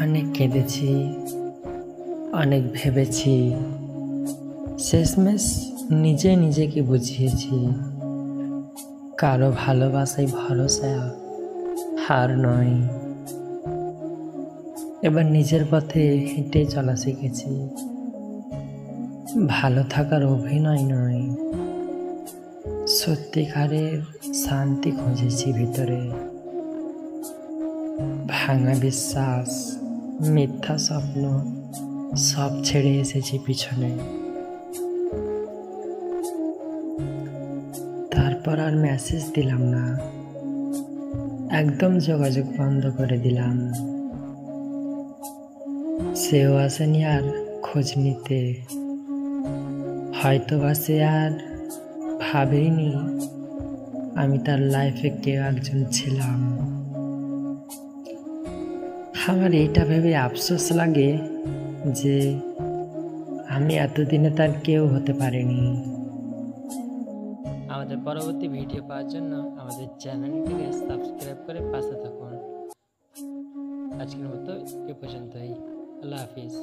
অনেক কেঁদেছি, অনেক ভেবেছি, শেষমেশ নিজে নিজেকে বুঝিয়েছি কারো ভালোবাসায় ভরসা হার নয়। এবার নিজের পথে হেঁটে চলা শিখেছি, ভালো থাকার অভিনয় নয়, সত্যিকারের শান্তি খুঁজেছি ভিতরে। ভাঙা বিশ্বাস, মিথ্যা স্বপ্ন সব ছেড়ে এসেছি পিছনে। তারপর আর মেসেজ দিলাম না, একদম যোগাযোগ বন্ধ করে দিলাম। সেও আসেনি আর খোঁজ নিতে, হয়তোবা সে আর ভাবেইনি আমি তার লাইফে কেউ একজন ছিলাম। আমার এইটা ভেবে আফসোস লাগে যে আমি এতদিনে তার কেউ হতে পারিনি। আমাদের পরবর্তী ভিডিও পাওয়ার জন্য আমাদের চ্যানেলটিকে সাবস্ক্রাইব করে পাশে থাকুন। আজকের মতো এ পর্যন্তই। আল্লাহ হাফিজ।